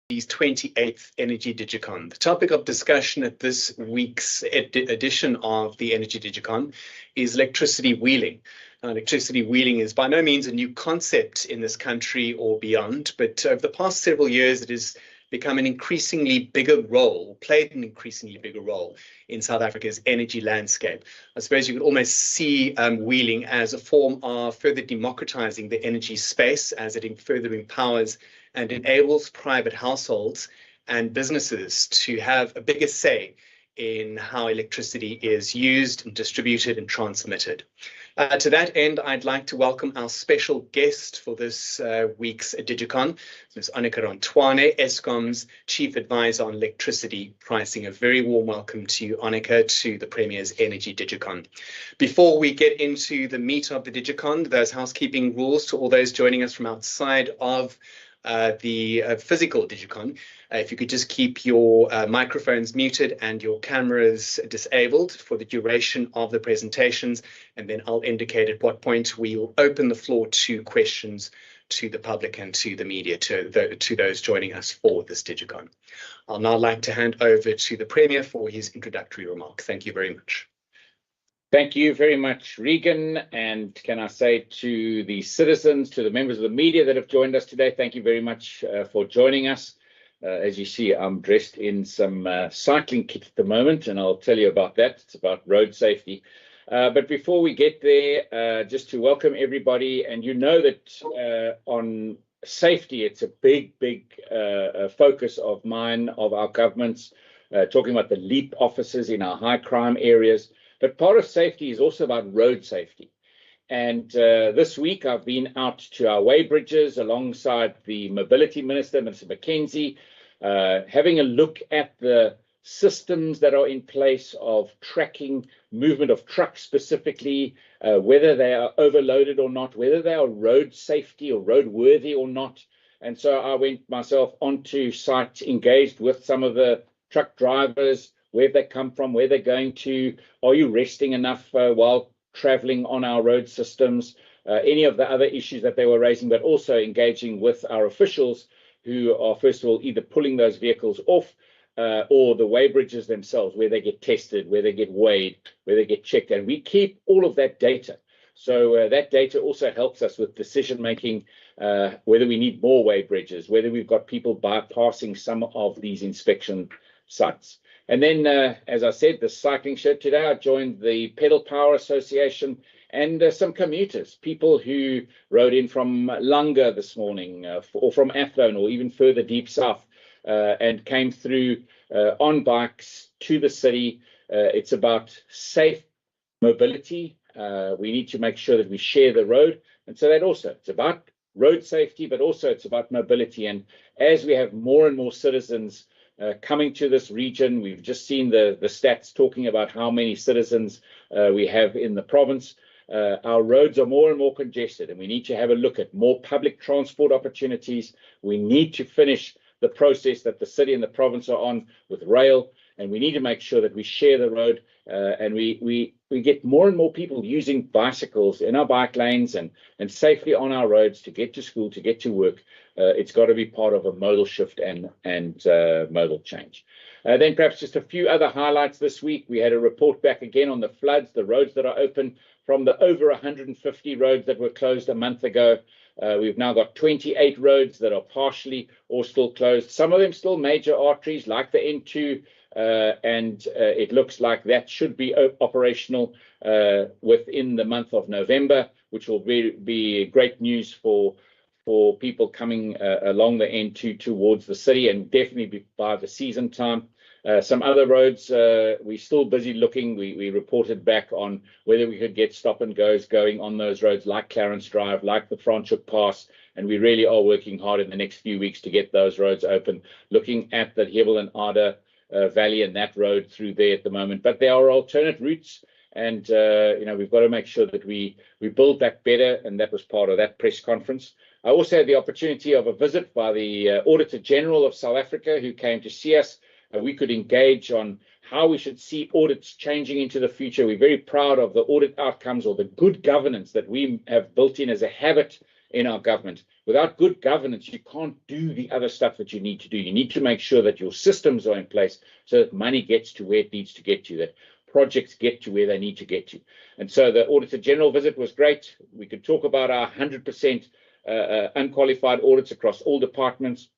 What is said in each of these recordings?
These 28th Energy Digicon. The topic of discussion at this week's edition of the Energy Digicon is electricity wheeling. Now, electricity wheeling is by no means a new concept in this country or beyond, but over the past several years, it has become an increasingly bigger role, played an increasingly bigger role in South Africa's energy landscape. I suppose you could almost see wheeling as a form of further democratizing the energy space as it further empowers and enables private households and businesses to have a bigger say in how electricity is used and distributed and transmitted. To that end, I'd like to welcome our special guest for this week's Digicon, Ms. Annika Rantwane, Eskom's Chief Advisor on Electricity Pricing. A very warm welcome to you, Annika, to the Premier's Energy Digicon. Before we get into the meat of the Digicon, those housekeeping rules to all those joining us from outside of the physical Digicon. If you could just keep your microphones muted and your cameras disabled for the duration of the presentations, and then I'll indicate at what point we will open the floor to questions to the public and to the media, to those joining us for this Digicon. I'll now like to hand over to the Premier for his introductory remark. Thank you very much. Thank you very much, Regan. And can I say to the citizens, to the members of the media that have joined us today, thank you very much for joining us. As you see, I'm dressed in some cycling kit at the moment, and I'll tell you about that. It's about road safety. But before we get there, just to welcome everybody, and you know that on safety, it's a big focus of mine, of our governments, talking about the LEAP officers in our high crime areas. But part of safety is also about road safety. And this week, I've been out to our weighbridges alongside the Mobility Minister, Mr. McKenzie, having a look at the systems that are in place of tracking movement of trucks specifically, whether they are overloaded or not, whether they are road safety or roadworthy or not. And so I went myself onto site, engaged with some of the truck drivers, where they come from, where they're going to, are you resting enough while traveling on our road systems, any of the other issues that they were raising, but also engaging with our officials who are, first of all, either pulling those vehicles off or the weighbridges themselves, where they get tested, where they get weighed, where they get checked. And we keep all of that data. So that data also helps us with decision-making, whether we need more weighbridges, whether we've got people bypassing some of these inspection sites. And then, as I said, the cycling shirt today, I joined the Pedal Power Association and some commuters, people who rode in from Langa this morning or from Athlone or even further deep south and came through on bikes to the city. It's about safe mobility. We need to make sure that we share the road. And so that also, it's about road safety, but also it's about mobility. And as we have more and more citizens coming to this region, we've just seen the stats talking about how many citizens we have in the province. Our roads are more and more congested, and we need to have a look at more public transport opportunities. We need to finish the process that the city and the province are on with rail, and we need to make sure that we share the road and we get more and more people using bicycles in our bike lanes and safely on our roads to get to school, to get to work. It's got to be part of a modal shift and modal change. Then perhaps just a few other highlights this week. We had a report back again on the floods, the roads that are open from the over 150 roads that were closed a month ago. We've now got 28 roads that are partially or still closed. Some of them still major arteries like the N2, and it looks like that should be operational within the month of November, which will be great news for people coming along the N2 towards the city, and definitely by the season time. Some other roads, we're still busy looking. We reported back on whether we could get stop and goes going on those roads like Clarence Drive, like the Franschhoek Pass, and we really are working hard in the next few weeks to get those roads open, looking at the Hebel and Ada Valley and that road through there at the moment. But there are alternate routes, and we've got to make sure that we build that better, and that was part of that press conference. I also had the opportunity of a visit by the Auditor General of South Africa, who came to see us. We could engage on how we should see audits changing into the future. We're very proud of the audit outcomes or the good governance that we have built in as a habit in our government. Without good governance, you can't do the other stuff that you need to do. You need to make sure that your systems are in place so that money gets to where it needs to get to, that projects get to where they need to get to. And so the Auditor General visit was great. We could talk about our 100% unqualified audits across all departments,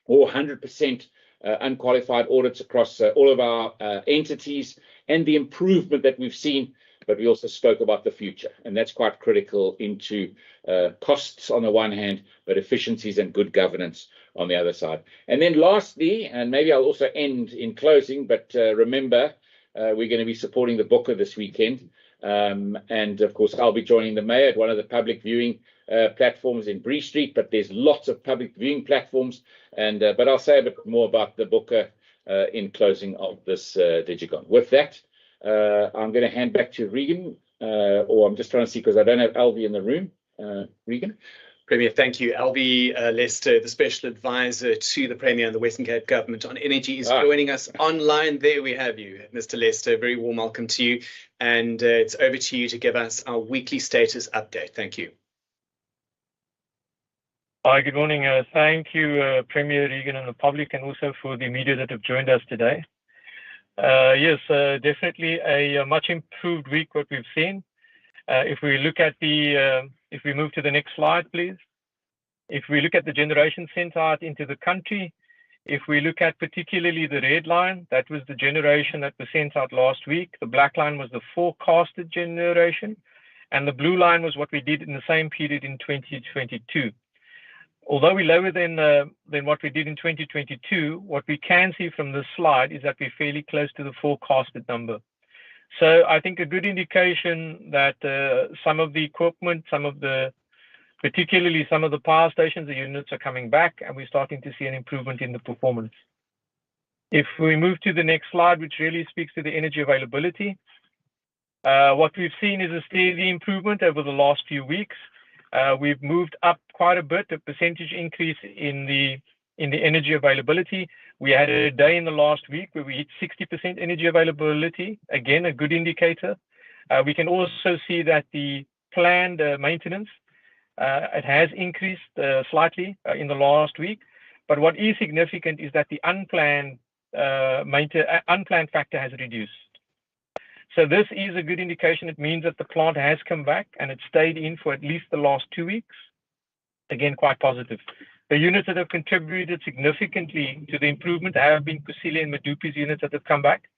or 100% unqualified audits across all of our entities, and the improvement that we've seen. But we also spoke about the future, and that's quite critical into costs on the one hand, but efficiencies and good governance on the other side. And then lastly, and maybe I'll also end in closing, but remember, we're going to be supporting the Booker this weekend. And of course, I'll be joining the mayor at one of the public viewing platforms in Bree Street, but there's lots of public viewing platforms. And but I'll say a bit more about the Booker in closing of this Digicon. With that, I'm going to hand back to Regan, or I'm just trying to see because I don't have Albie in the room. Regan? Premier, thank you. Albie Lester, the Special Advisor to the Premier and the Western Cape Government on Energy, is joining us online. There we have you, Mr. Lester. Very warm welcome to you. And it's over to you to give us our weekly status update. Thank you. Hi, good morning. Thank you, Premier Regan and the public, and also for the media that have joined us today. Yes, definitely a much improved week, what we've seen. If we look at the, if we move to the next slide, please. If we look at the generation sent out into the country, if we look at particularly the red line, that was the generation that was sent out last week. The black line was the forecasted generation, and the blue line was what we did in the same period in 2022. Although we're lower than what we did in 2022, what we can see from this slide is that we're fairly close to the forecasted number. So I think a good indication that some of the equipment, particularly some of the power stations, the units are coming back, and we're starting to see an improvement in the performance. If we move to the next slide, which really speaks to the energy availability, what we've seen is a steady improvement over the last few weeks. We've moved up quite a bit, a percentage increase in the energy availability. We had a day in the last week where we hit 60% energy availability. Again, a good indicator. We can also see that the planned maintenance, it has increased slightly in the last week. But what is significant is that the unplanned factor has reduced. So this is a good indication. It means that the plant has come back and it stayed in for at least the last 2 weeks. Again, quite positive. The units that have contributed significantly to the improvement have been Kusile and Medupi's units that have come back.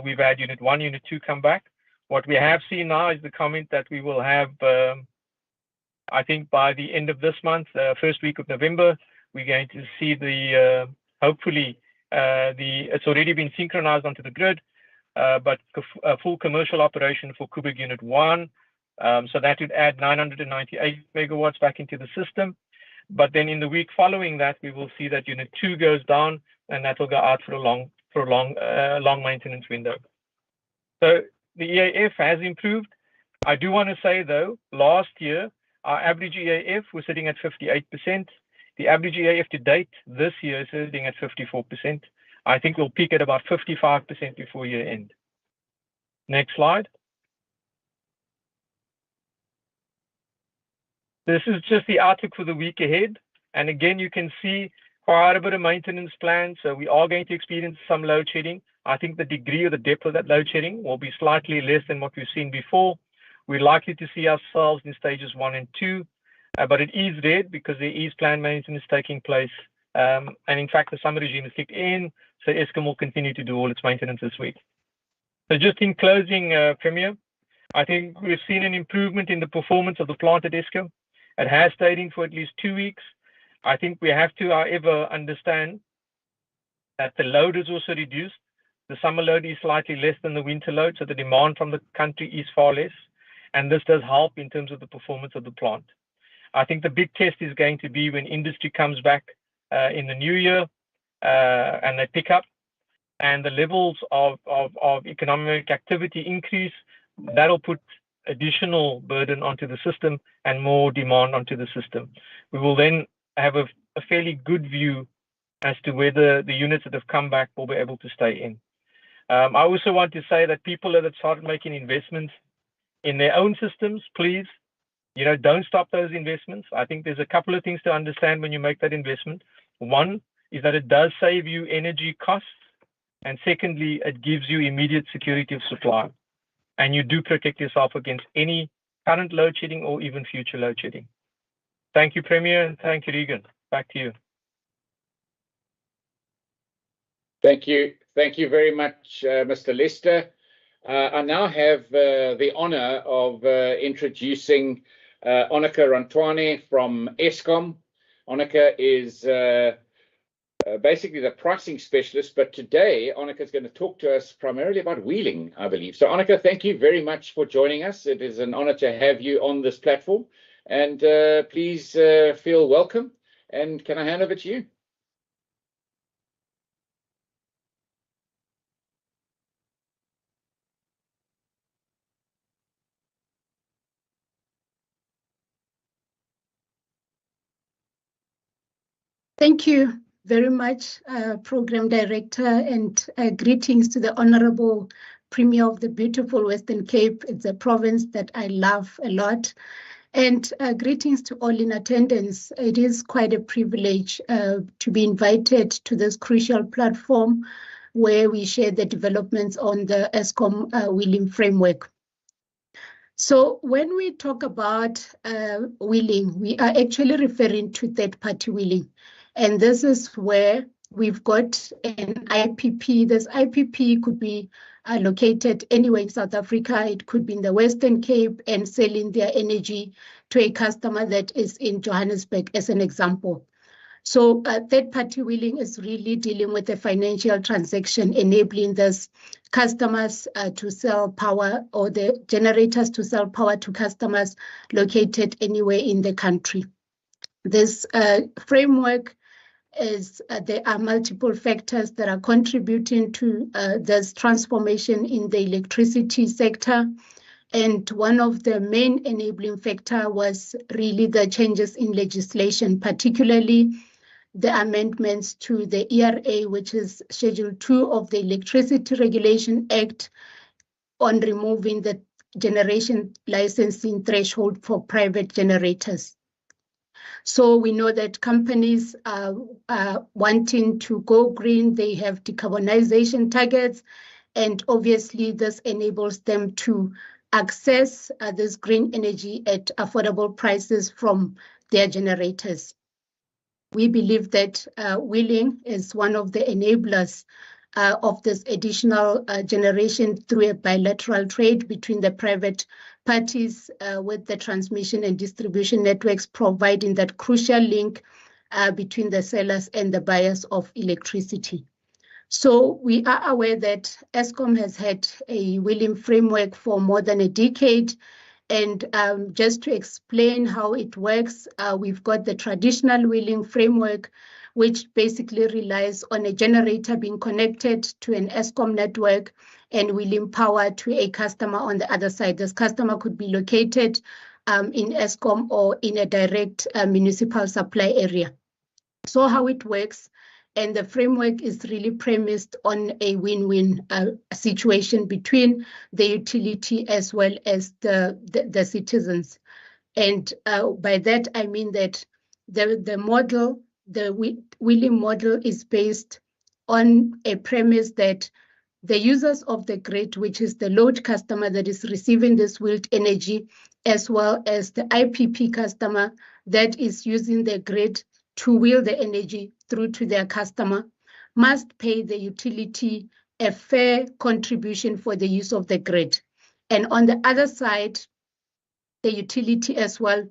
We've had Unit 1, Unit 2 come back. What we have seen now is the comment that we will have, I think by the end of this month, first week of November, we're going to see the, hopefully, it's already been synchronized onto the grid, but a full commercial operation for Kubik Unit 1. So that would add 998 megawatts back into the system. But then in the week following that, we will see that Unit 2 goes down, and that will go out for a long maintenance window. So the EAF has improved. I do want to say though, last year our average EAF was sitting at 58%. The average EAF to date this year is sitting at 54%. I think we'll peak at about 55% before year end. Next slide. This is just the outlook for the week ahead. And again, you can see quite a bit of maintenance planned. So we are going to experience some load shedding. I think the degree or the depth of that load shedding will be slightly less than what we've seen before. We're likely to see ourselves in stages 1 and 2, but it is red because there is planned maintenance taking place. And in fact, the summer regime is kicked in, so Eskom will continue to do all its maintenance this week. So just in closing, Premier, I think we've seen an improvement in the performance of the plant at Eskom. It has stayed in for at least 2 weeks. I think we have to, however, understand that the load is also reduced. The summer load is slightly less than the winter load, so the demand from the country is far less. And this does help in terms of the performance of the plant. I think the big test is going to be when industry comes back in the new year and they pick up, and the levels of economic activity increase. That'll put additional burden onto the system and more demand onto the system. We will then have a fairly good view as to whether the units that have come back will be able to stay in. I also want to say that people that have started making investments in their own systems, please don't stop those investments. I think there's a couple of things to understand when you make that investment. One is that it does save you energy costs. And secondly, it gives you immediate security of supply. And you do protect yourself against any current load shedding or even future load shedding. Thank you, Premier, and thank you, Regan. Back to you. Thank you. Thank you very much, Mr. Lester. I now have the honor of introducing Onika Rantwane from Eskom. Onika is basically the pricing specialist, but today Onika is going to talk to us primarily about wheeling, I believe. So Onika, thank you very much for joining us. It is an honor to have you on this platform, and please feel welcome. And can I hand over to you? Thank you very much, Program Director, and greetings to the Honorable Premier of the beautiful Western Cape. It's a province that I love a lot. And greetings to all in attendance. It is quite a privilege to be invited to this crucial platform where we share the developments on the Eskom wheeling framework. So when we talk about wheeling, we are actually referring to third-party wheeling. And this is where we've got an IPP. This IPP could be located anywhere in South Africa. It could be in the Western Cape and selling their energy to a customer that is in Johannesburg, as an example. So third-party wheeling is really dealing with a financial transaction, enabling those customers to sell power, or the generators to sell power to customers located anywhere in the country. This framework is there are multiple factors that are contributing to this transformation in the electricity sector. And one of the main enabling factor was really the changes in legislation, particularly the amendments to the ERA, which is Schedule 2 of the Electricity Regulation Act, on removing the generation licensing threshold for private generators. So we know that companies are wanting to go green. They have decarbonization targets, and obviously this enables them to access this green energy at affordable prices from their generators. We believe that wheeling is one of the enablers of this additional generation through a bilateral trade between the private parties with the transmission and distribution networks, providing that crucial link between the sellers and the buyers of electricity. So we are aware that Eskom has had a wheeling framework for more than a decade. And just to explain how it works, we've got the traditional wheeling framework, which basically relies on a generator being connected to an Eskom network and wheeling power to a customer on the other side. This customer could be located in Eskom or in a direct municipal supply area. So how it works, and the framework is really premised on a win-win situation between the utility as well as the citizens. And by that, I mean that the model, the wheeling model, is based on a premise that the users of the grid, which is the load customer that is receiving this wheeled energy, as well as the IPP customer that is using the grid to wheel the energy through to their customer, must pay the utility a fair contribution for the use of the grid. And on the other side, the utility as well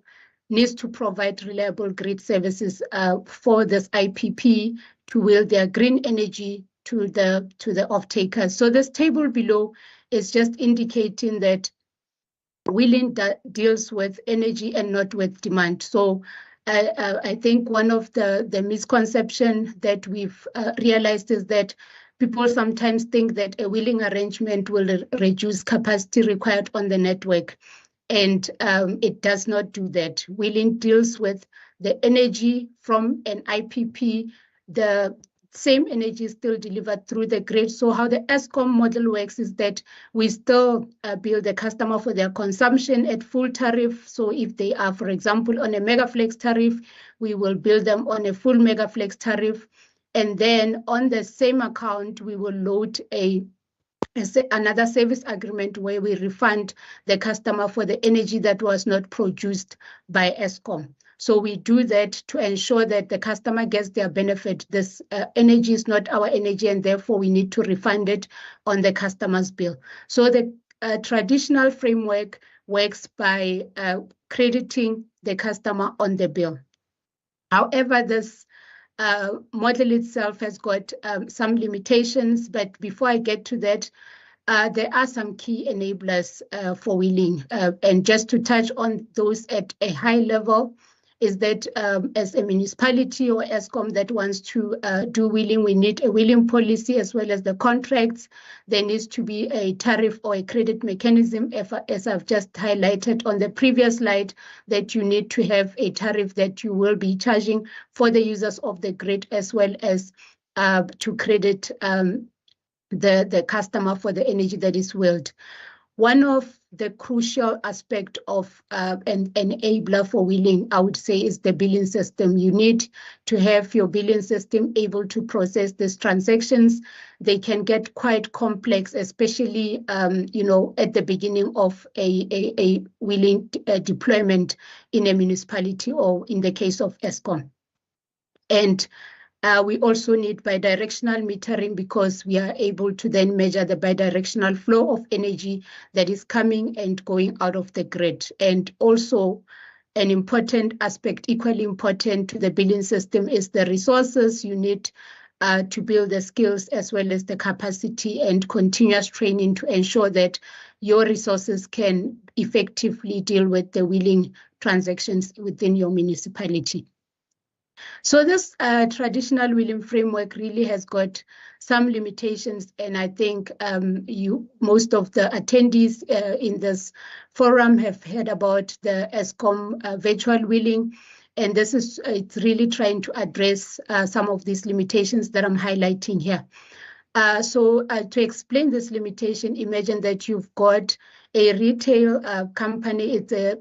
needs to provide reliable grid services for this IPP to wheel their green energy to the off-takers. So this table below is just indicating that wheeling deals with energy and not with demand. So I think one of the misconception that we've realized is that people sometimes think that a wheeling arrangement will reduce capacity required on the network. And it does not do that. Wheeling deals with the energy from an IPP, the same energy is still delivered through the grid. So how the Eskom model works is that we still bill the customer for their consumption at full tariff. So if they are, for example, on a megaflex tariff, we will bill them on a full megaflex tariff. And then on the same account, we will load another service agreement where we refund the customer for the energy that was not produced by Eskom. So we do that to ensure that the customer gets their benefit. This energy is not our energy, and therefore we need to refund it on the customer's bill. So the traditional framework works by crediting the customer on the bill. However, this model itself has got some limitations, but before I get to that, there are some key enablers for wheeling. And just to touch on those at a high level, is that as a municipality or Eskom that wants to do wheeling, we need a wheeling policy as well as the contracts. There needs to be a tariff or a credit mechanism, as I've just highlighted on the previous slide, that you need to have a tariff that you will be charging for the users of the grid, as well as to credit the customer for the energy that is wheeled. One of the crucial aspect of an enabler for wheeling, I would say, is the billing system. You need to have your billing system able to process these transactions. They can get quite complex, especially at the beginning of a wheeling deployment in a municipality or in the case of Eskom. And we also need bidirectional metering because we are able to then measure the bidirectional flow of energy that is coming and going out of the grid. And also an important aspect, equally important to the billing system, is the resources you need to build the skills as well as the capacity and continuous training to ensure that your resources can effectively deal with the wheeling transactions within your municipality. So this traditional wheeling framework really has got some limitations, and I think most of the attendees in this forum have heard about the Eskom virtual wheeling, and it's really trying to address some of these limitations that I'm highlighting here. So to explain this limitation, imagine that you've got a retail company. It's a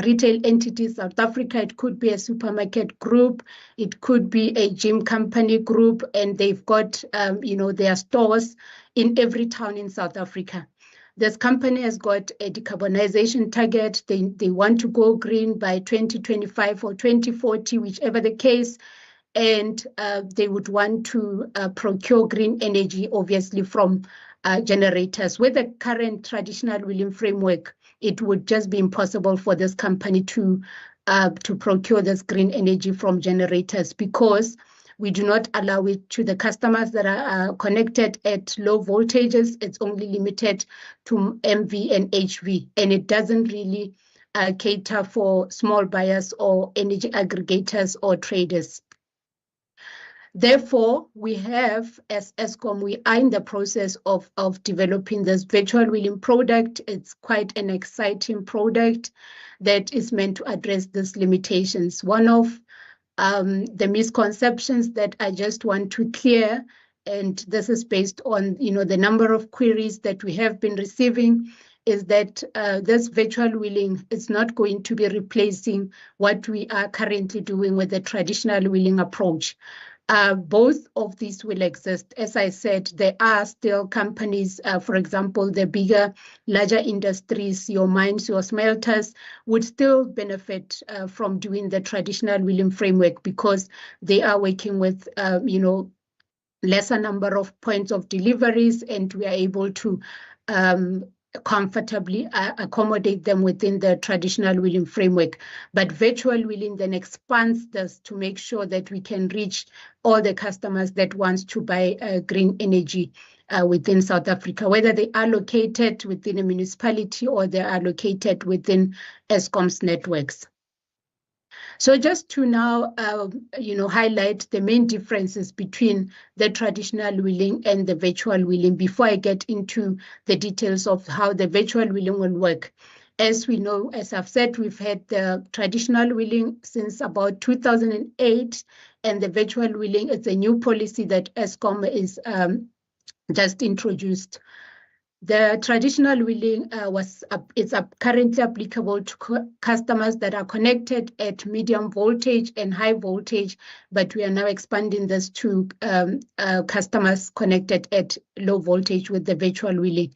retail entity, South Africa. It could be a supermarket group, it could be a gym company group, and they've got their stores in every town in South Africa. This company has got a decarbonization target. They want to go green by 2025 or 2040, whichever the case, and they would want to procure green energy, obviously from generators. With the current traditional wheeling framework, it would just be impossible for this company to procure this green energy from generators, because we do not allow it to the customers that are connected at low voltages. It's only limited to MV and HV, and it doesn't really cater for small buyers or energy aggregators or traders. Therefore, we have, as Eskom, we are in the process of developing this virtual wheeling product. It's quite an exciting product that is meant to address these limitations. One of the misconceptions that I just want to clear, and this is based on the number of queries that we have been receiving, is that this virtual wheeling is not going to be replacing what we are currently doing with the traditional wheeling approach. Both of these will exist. As I said, there are still companies, for example, the bigger, larger industries, your mines, your smelters, would still benefit from doing the traditional wheeling framework, because they are working with, lesser number of points of deliveries, and we are able to comfortably accommodate them within the traditional wheeling framework. But virtual wheeling then expands this to make sure that we can reach all the customers that wants to buy green energy within South Africa, whether they are located within a municipality or they are located within Eskom's networks. So just to now, highlight the main differences between the traditional wheeling and the virtual wheeling before I get into the details of how the virtual wheeling will work. As we know, as I've said, we've had the traditional wheeling since about 2008, and the virtual wheeling is a new policy that Eskom is just introduced. The traditional wheeling is currently applicable to customers that are connected at medium voltage and high voltage, but we are now expanding this to customers connected at low voltage with the virtual wheeling.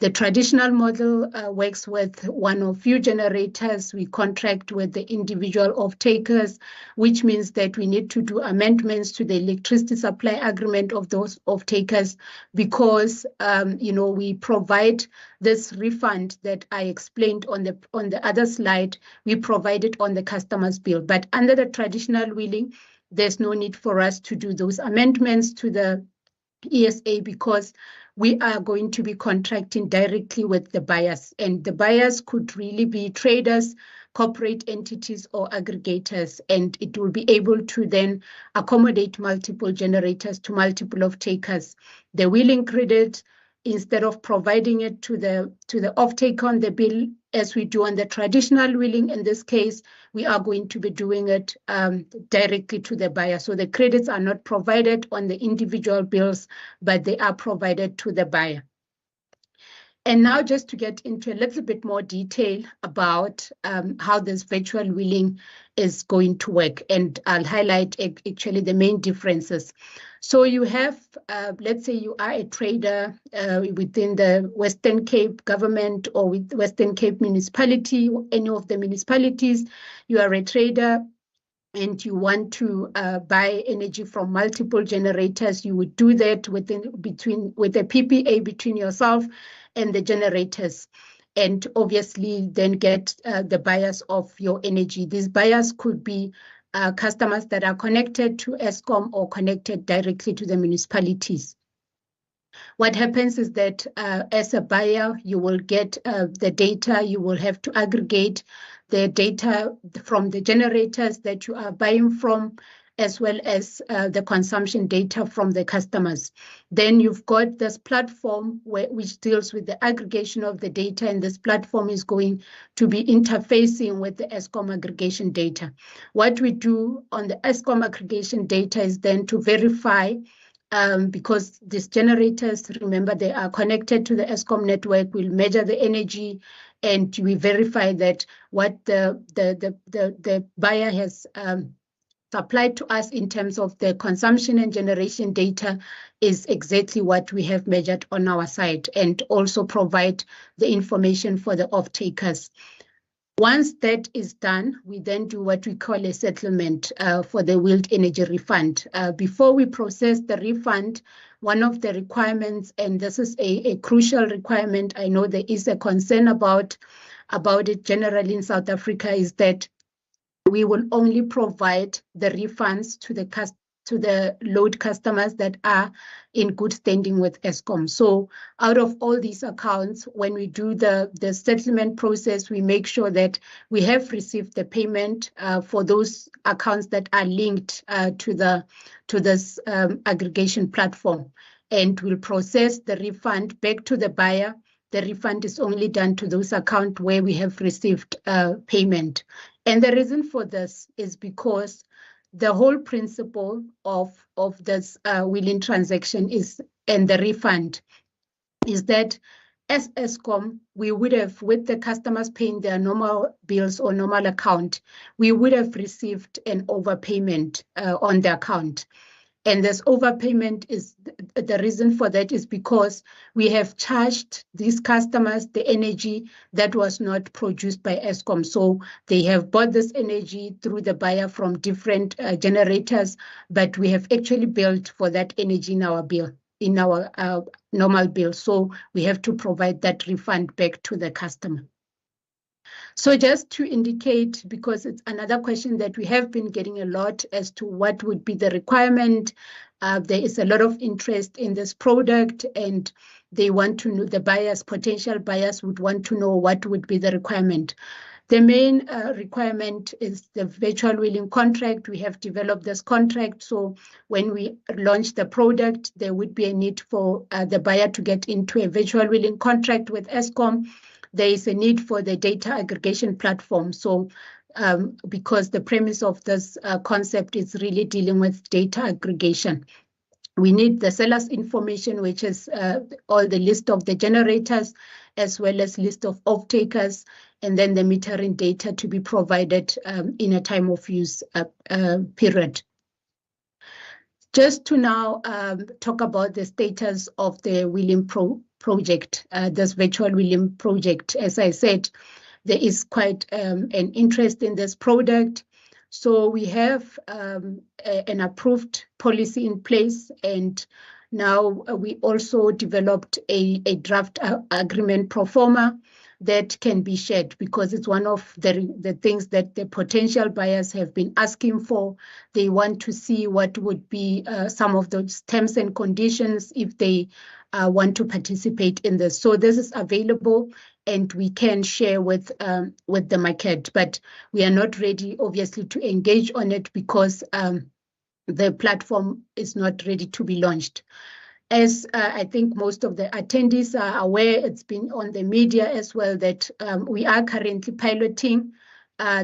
The traditional model works with one or few generators. We contract with the individual off-takers, which means that we need to do amendments to the electricity supply agreement of those off-takers because, we provide this refund that I explained on the other slide. We provide it on the customer's bill. But under the traditional wheeling, there's no need for us to do those amendments to the ESA because we are going to be contracting directly with the buyers, and the buyers could really be traders, corporate entities, or aggregators, and it will be able to then accommodate multiple generators to multiple off-takers. The wheeling credit, instead of providing it to the off-taker on the bill, as we do on the traditional wheeling, in this case, we are going to be doing it directly to the buyer. So the credits are not provided on the individual bills, but they are provided to the buyer. And now just to get into a little bit more detail about how this virtual wheeling is going to work, and I'll highlight actually the main differences. So you have, let's say you are a trader within the Western Cape government or with Western Cape municipality, any of the municipalities, you are a trader and you want to buy energy from multiple generators. You would do that with a PPA between yourself and the generators, and obviously then get the buyers of your energy. These buyers could be customers that are connected to Eskom or connected directly to the municipalities. What happens is that as a buyer, you will get the data. You will have to aggregate the data from the generators that you are buying from, as well as the consumption data from the customers. Then you've got this platform which deals with the aggregation of the data, and this platform is going to be interfacing with the Eskom aggregation data. What we do on the Eskom aggregation data is then to verify, because these generators, remember, they are connected to the Eskom network. We'll measure the energy and we verify that what the buyer has supplied to us in terms of the consumption and generation data is exactly what we have measured on our side, and also provide the information for the off-takers. Once that is done, we then do what we call a settlement for the wheeled energy refund. Before we process the refund, one of the requirements, and this is a crucial requirement, I know there is a concern about it generally in South Africa, is that we will only provide the refunds to the load customers that are in good standing with Eskom. So out of all these accounts, when we do the settlement process, we make sure that we have received the payment for those accounts that are linked to this aggregation platform, and we'll process the refund back to the buyer. The refund is only done to those accounts where we have received payment. And the reason for this is because the whole principle of this wheeling transaction is, and the refund, is that as Eskom, we would have, with the customers paying their normal bills or normal account, we would have received an overpayment on the account. And this overpayment is, the reason for that is because we have charged these customers the energy that was not produced by Eskom. So they have bought this energy through the buyer from different generators, but we have actually billed for that energy in our bill, in our normal bill. So we have to provide that refund back to the customer. So just to indicate, because it's another question that we have been getting a lot as to what would be the requirement. There is a lot of interest in this product, and they want to know, the buyers, potential buyers would want to know what would be the requirement. The main requirement is the virtual wheeling contract. We have developed this contract, so when we launch the product, there would be a need for the buyer to get into a virtual wheeling contract with Eskom. There is a need for the data aggregation platform. So because the premise of this concept is really dealing with data aggregation. We need the seller's information, which is all the list of the generators, as well as list of off-takers, and then the metering data to be provided in a time of use period. Just to now talk about the status of the wheeling project, this virtual wheeling project. As I said, there is quite an interest in this product. So we have an approved policy in place, and now we also developed a draft agreement pro forma that can be shared, because it's one of the things that the potential buyers have been asking for. They want to see what would be some of those terms and conditions if they want to participate in this. So this is available and we can share with the market, but we are not ready, obviously, to engage on it because the platform is not ready to be launched. As I think most of the attendees are aware, it's been on the media as well, that we are currently piloting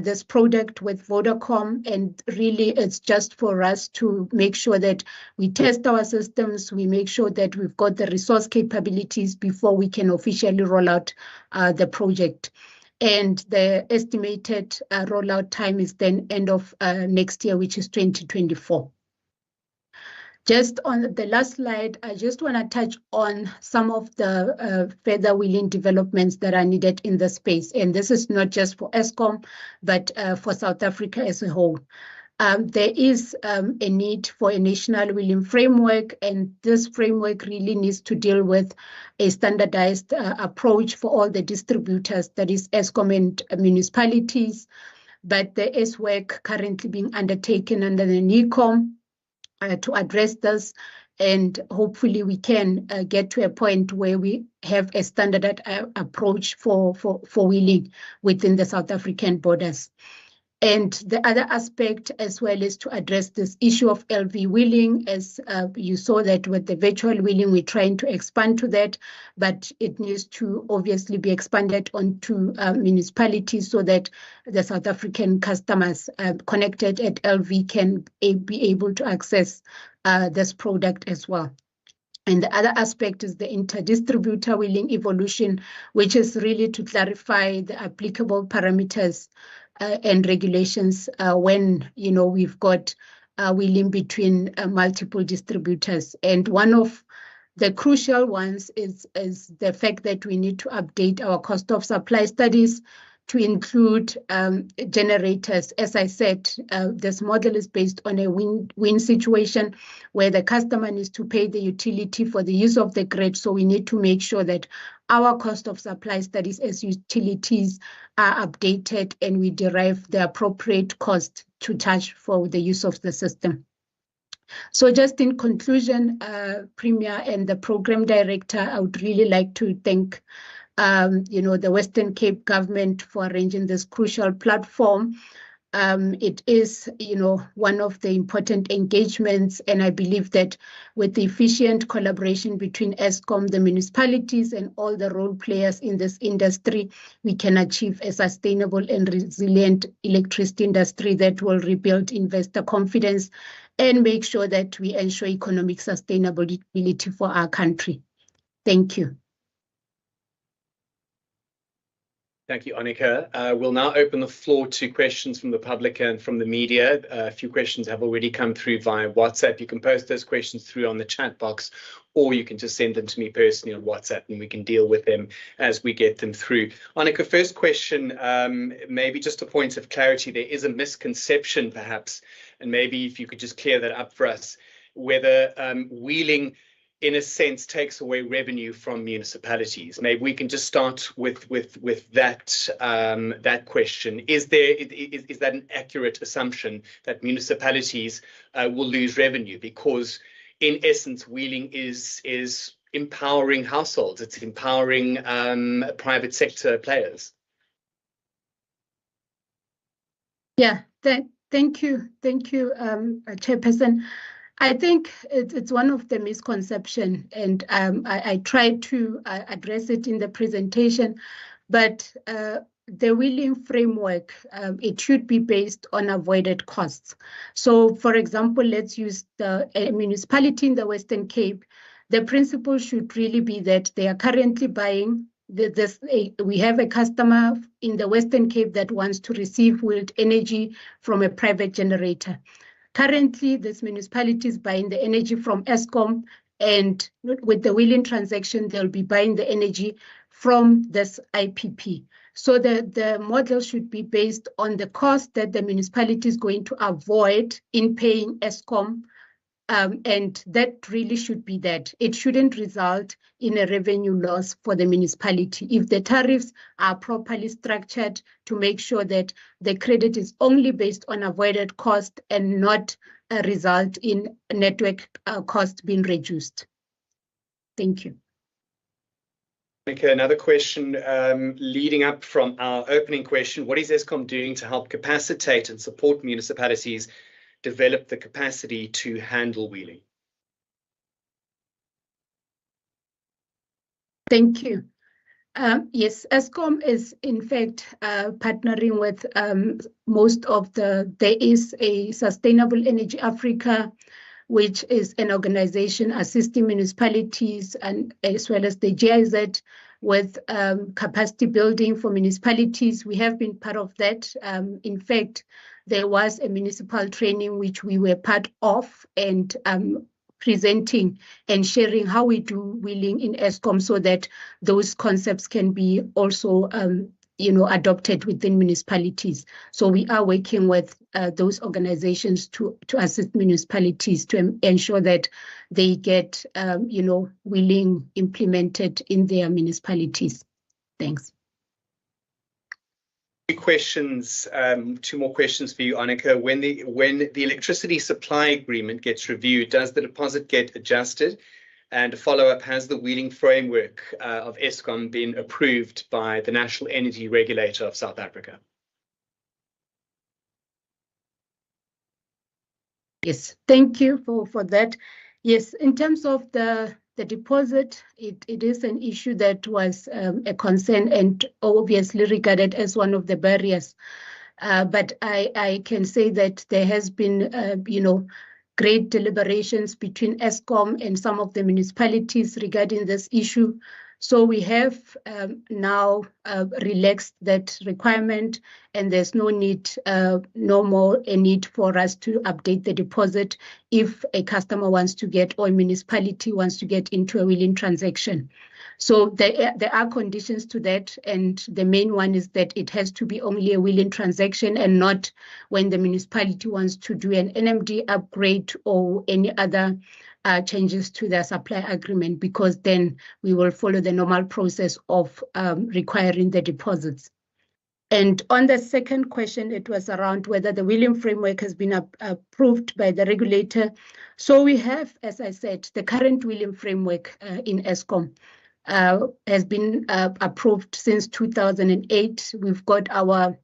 this product with Vodacom, and really it's just for us to make sure that we test our systems, we make sure that we've got the resource capabilities before we can officially roll out the project. And the estimated rollout time is then end of next year, which is 2024. Just on the last slide, I just want to touch on some of the further wheeling developments that are needed in the space. And this is not just for Eskom, but for South Africa as a whole. There is a need for a national wheeling framework, and this framework really needs to deal with a standardized approach for all the distributors, that is Eskom and municipalities. But there is work currently being undertaken under the NECOM to address this, and hopefully we can get to a point where we have a standard approach for wheeling within the South African borders. And the other aspect as well is to address this issue of LV wheeling. As you saw that with the virtual wheeling, we're trying to expand to that, but it needs to obviously be expanded onto municipalities so that the South African customers connected at LV can be able to access this product as well. And the other aspect is the inter-distributor wheeling evolution, which is really to clarify the applicable parameters and regulations when we've got wheeling between multiple distributors. And one of the crucial ones is the fact that we need to update our cost of supply studies to include generators. As I said, this model is based on a win-win situation where the customer needs to pay the utility for the use of the grid. So we need to make sure that our cost of supply studies as utilities are updated and we derive the appropriate cost to charge for the use of the system. So just in conclusion, Premier and the program director, I would really like to thank the Western Cape government for arranging this crucial platform. It is, one of the important engagements, and I believe that with the efficient collaboration between Eskom, the municipalities, and all the role players in this industry, we can achieve a sustainable and resilient electricity industry that will rebuild investor confidence and make sure that we ensure economic sustainability for our country. Thank you. Thank you, Annika. We'll now open the floor to questions from the public and from the media. A few questions have already come through via WhatsApp. You can post those questions through on the chat box, or you can just send them to me personally on WhatsApp and we can deal with them as we get them through. Annika, first question, maybe just a point of clarity. There is a misconception perhaps, and maybe if you could just clear that up for us, whether wheeling in a sense takes away revenue from municipalities. Maybe we can just start with that that question. Is that an accurate assumption that municipalities will lose revenue? Because in essence, wheeling is empowering households. It's empowering private sector players. Yeah, thank you, Chairperson. I think it's one of the misconceptions, and I tried to address it in the presentation, but the wheeling framework, it should be based on avoided costs. So, for example, let's use the municipality in the Western Cape. The principle should really be that they are currently buying we have a customer in the Western Cape that wants to receive wheeled energy from a private generator. Currently, this municipality is buying the energy from Eskom, and with the wheeling transaction, they'll be buying the energy from this IPP. So the model should be based on the cost that the municipality is going to avoid in paying Eskom, and that really should be that. It shouldn't result in a revenue loss for the municipality. If the tariffs are properly structured to make sure that the credit is only based on avoided cost and not result in network cost being reduced. Thank you. Okay, another question leading up from our opening question. What is Eskom doing to help capacitate and support municipalities develop the capacity to handle wheeling? Thank you. Yes, Eskom is in fact partnering with most of there is a Sustainable Energy Africa, which is an organization assisting municipalities and as well as the GIZ with capacity building for municipalities. We have been part of that. In fact, there was a municipal training which we were part of, and presenting and sharing how we do wheeling in Eskom so that those concepts can be also adopted within municipalities. So we are working with those organizations to assist municipalities to ensure that they get wheeling implemented in their municipalities. Thanks. Two more questions for you, Annika. When the electricity supply agreement gets reviewed, does the deposit get adjusted? And a follow-up, has the wheeling framework of Eskom been approved by the National Energy Regulator of South Africa? Yes, thank you for that. Yes, in terms of the deposit, it is an issue that was a concern and obviously regarded as one of the barriers. But I can say that there has been, great deliberations between Eskom and some of the municipalities regarding this issue. So we have now relaxed that requirement, and there's no more a need for us to update the deposit if a customer wants to get or a municipality wants to get into a wheeling transaction. So there are conditions to that, and the main one is that it has to be only a wheeling transaction and not when the municipality wants to do an NMD upgrade or any other changes to their supply agreement, because then we will follow the normal process of requiring the deposits. And on the second question, it was around whether the wheeling framework has been approved by the regulator. So we have, as I said, the current wheeling framework in Eskom has been approved since 2008. We've got our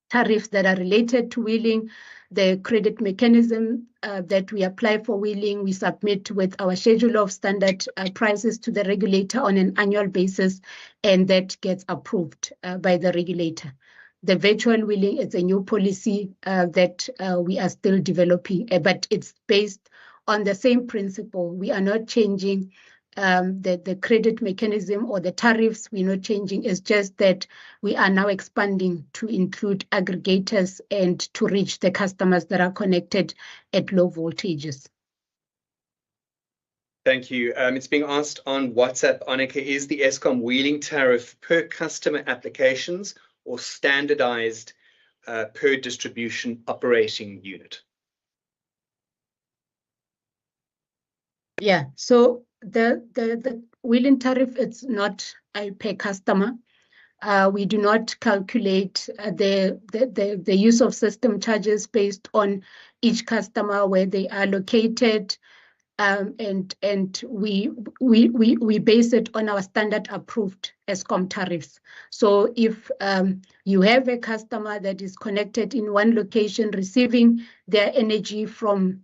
tariffs that are related to wheeling, the credit mechanism that we apply for wheeling. We submit with our schedule of standard prices to the regulator on an annual basis, and that gets approved by the regulator. The virtual wheeling is a new policy that we are still developing, but it's based on the same principle. We are not changing the credit mechanism or the tariffs. We're not changing. It's just that we are now expanding to include aggregators and to reach the customers that are connected at low voltages. Thank you. It's being asked on WhatsApp, Annika, is the Eskom wheeling tariff per customer applications or standardized per distribution operating unit? Yeah, so the wheeling tariff, it's not per customer. We do not calculate the use of system charges based on each customer, where they are located, and we base it on our standard approved Eskom tariffs. So if you have a customer that is connected in one location receiving their energy from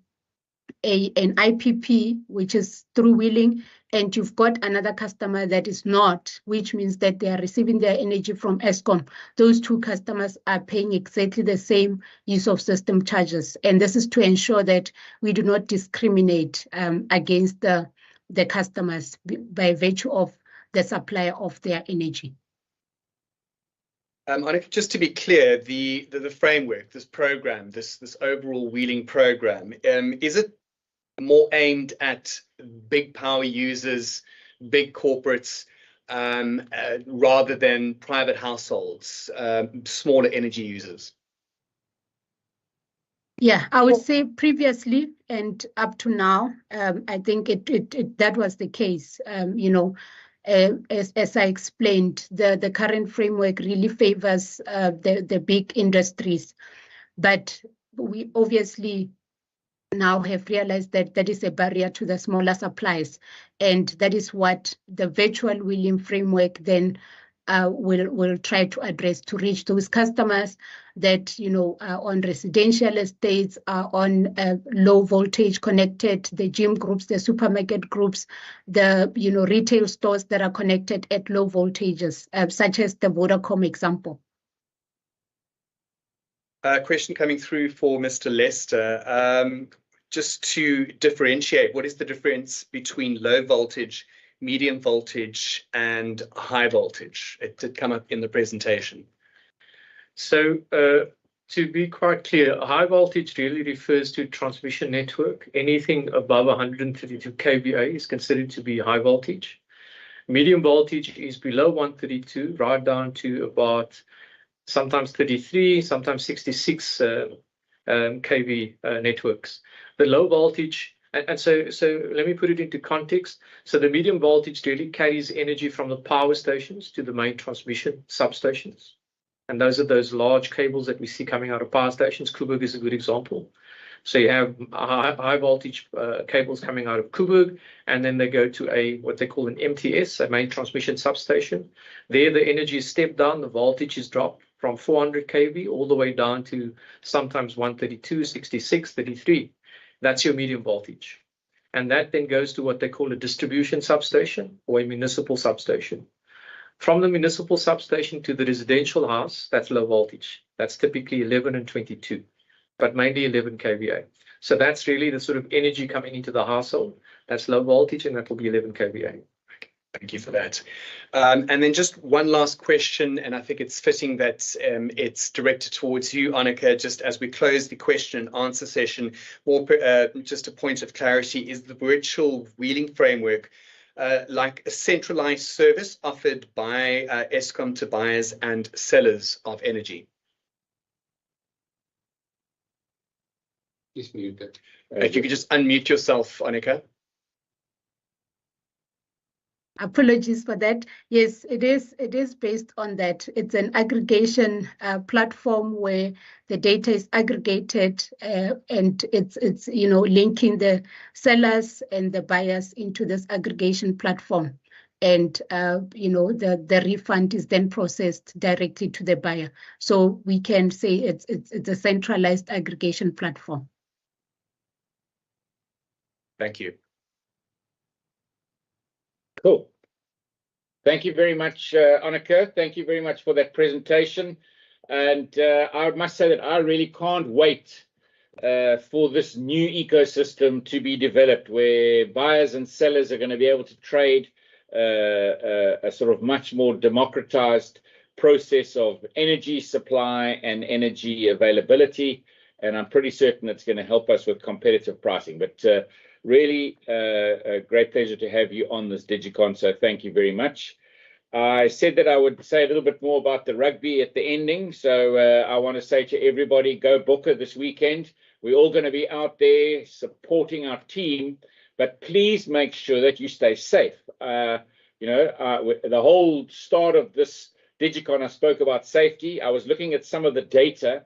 an IPP, which is through wheeling, and you've got another customer that is not, which means that they are receiving their energy from Eskom, those two customers are paying exactly the same use of system charges. And this is to ensure that we do not discriminate against the customers by virtue of the supply of their energy. Annika, just to be clear, the framework, this program, this overall wheeling program, is it more aimed at big power users, big corporates, rather than private households, smaller energy users? Yeah, I would say previously and up to now, I think that was the case. As I explained, the current framework really favors the big industries, but we obviously now have realized that that is a barrier to the smaller suppliers, and that is what the virtual wheeling framework then will try to address, to reach those customers that are on residential estates, are on low voltage connected, the gym groups, the supermarket groups, the retail stores that are connected at low voltages, such as the Vodacom example. Question coming through for Mr. Lester. Just to differentiate, what is the difference between low voltage, medium voltage, and high voltage? It did come up in the presentation. So to be quite clear, high voltage really refers to transmission network. Anything above 132 kVA is considered to be high voltage. Medium voltage is below 132, right down to about sometimes 33, sometimes 66 kV networks. The low voltage, and so let me put it into context. So the medium voltage really carries energy from the power stations to the main transmission substations. And those are those large cables that we see coming out of power stations. Coburg is a good example. So you have high voltage cables coming out of Coburg, and then they go to what they call an MTS, a main transmission substation. There the energy is stepped down, the voltage is dropped from 400 kV all the way down to sometimes 132, 66, 33. That's your medium voltage. And that then goes to what they call a distribution substation or a municipal substation. From the municipal substation to the residential house, that's low voltage. That's typically 11 and 22, but mainly 11 kVA. So that's really the sort of energy coming into the household. That's low voltage, and that will be 11 kVA. Thank you for that. And then just one last question, and I think it's fitting that it's directed towards you, Annika, just as we close the question and answer session. More just a point of clarity, is the virtual wheeling framework like a centralized service offered by Eskom to buyers and sellers of energy? Please mute it. If you could just unmute yourself, Annika. Apologies for that. Yes, it is based on that. It's an aggregation platform where the data is aggregated and it's linking the sellers and the buyers into this aggregation platform. And the refund is then processed directly to the buyer. So we can say it's a centralized aggregation platform. Thank you. Cool. Thank you very much, Annika. Thank you very much for that presentation. And I must say that I really can't wait for this new ecosystem to be developed, where buyers and sellers are going to be able to trade a sort of much more democratized process of energy supply and energy availability. And I'm pretty certain it's going to help us with competitive pricing. But really a great pleasure to have you on this Digicon, so thank you very much. I said that I would say a little bit more about the rugby at the ending, so I want to say to everybody, go Bokke this weekend. We're all going to be out there supporting our team, but please make sure that you stay safe. The whole start of this Digicon, I spoke about safety. I was looking at some of the data.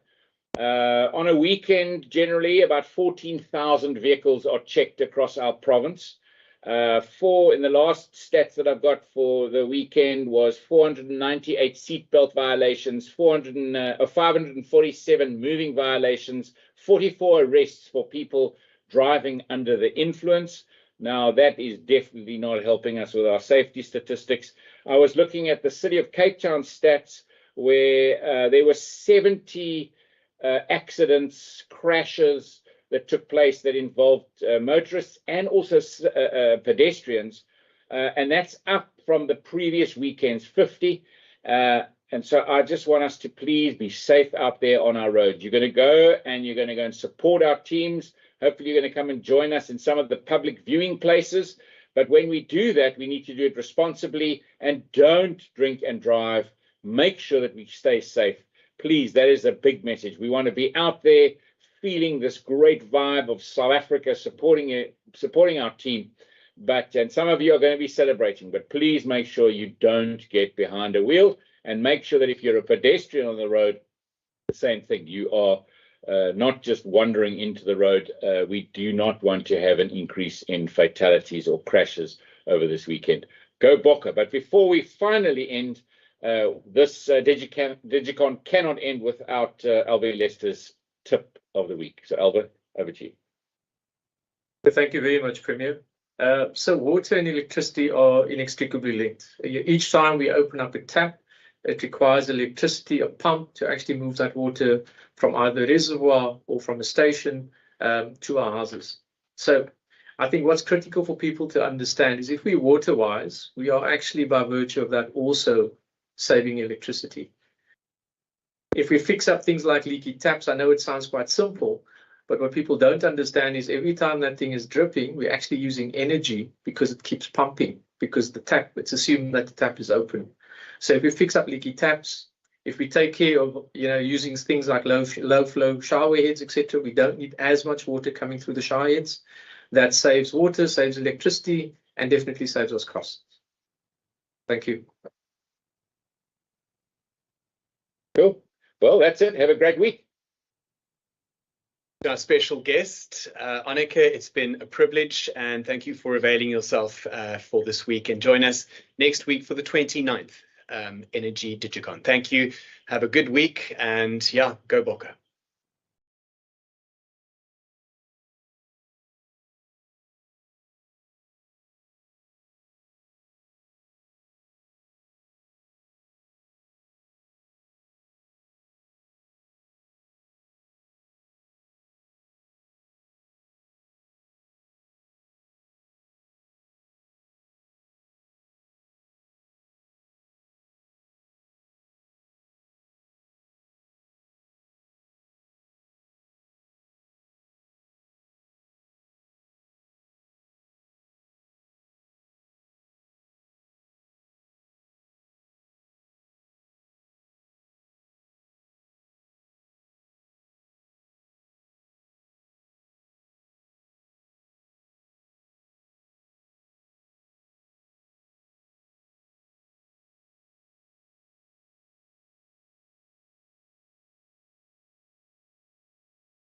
On a weekend, generally, about 14,000 vehicles are checked across our province. In the last stats that I've got for the weekend was 498 seatbelt violations, 547 moving violations, 44 arrests for people driving under the influence. Now, that is definitely not helping us with our safety statistics. I was looking at the City of Cape Town stats where there were 70 accidents, crashes that took place that involved motorists and also pedestrians. And that's up from the previous weekend's 50. And so I just want us to please be safe out there on our roads. You're going to go and support our teams. Hopefully you're going to come and join us in some of the public viewing places. But when we do that, we need to do it responsibly and don't drink and drive. Make sure that we stay safe. Please, that is a big message. We want to be out there feeling this great vibe of South Africa supporting our team. And some of you are going to be celebrating, but please make sure you don't get behind a wheel, and make sure that if you're a pedestrian on the road, the same thing. You are not just wandering into the road. We do not want to have an increase in fatalities or crashes over this weekend. Go Bokke. But before we finally end, this Digicon cannot end without Albert Lester's tip of the week. So Albert, over to you. Thank you very much, Premier. So water and electricity are inextricably linked. Each time we open up a tap, it requires electricity, a pump, to actually move that water from either a reservoir or from a station to our houses. So I think what's critical for people to understand is if we're water wise, we are actually, by virtue of that, also saving electricity. If we fix up things like leaky taps, I know it sounds quite simple, but what people don't understand is every time that thing is dripping, we're actually using energy because it keeps pumping, because it's assumed that the tap is open. So if we fix up leaky taps, if we take care of using things like low flow shower heads, etc., we don't need as much water coming through the shower heads. That saves water, saves electricity, and definitely saves us costs. Thank you. Cool. Well, that's it. Have a great week. Our special guest, Anneke, it's been a privilege, and thank you for availing yourself for this week. And join us next week for the 29th Energy Digicon. Thank you. Have a good week, and yeah, go Bokke.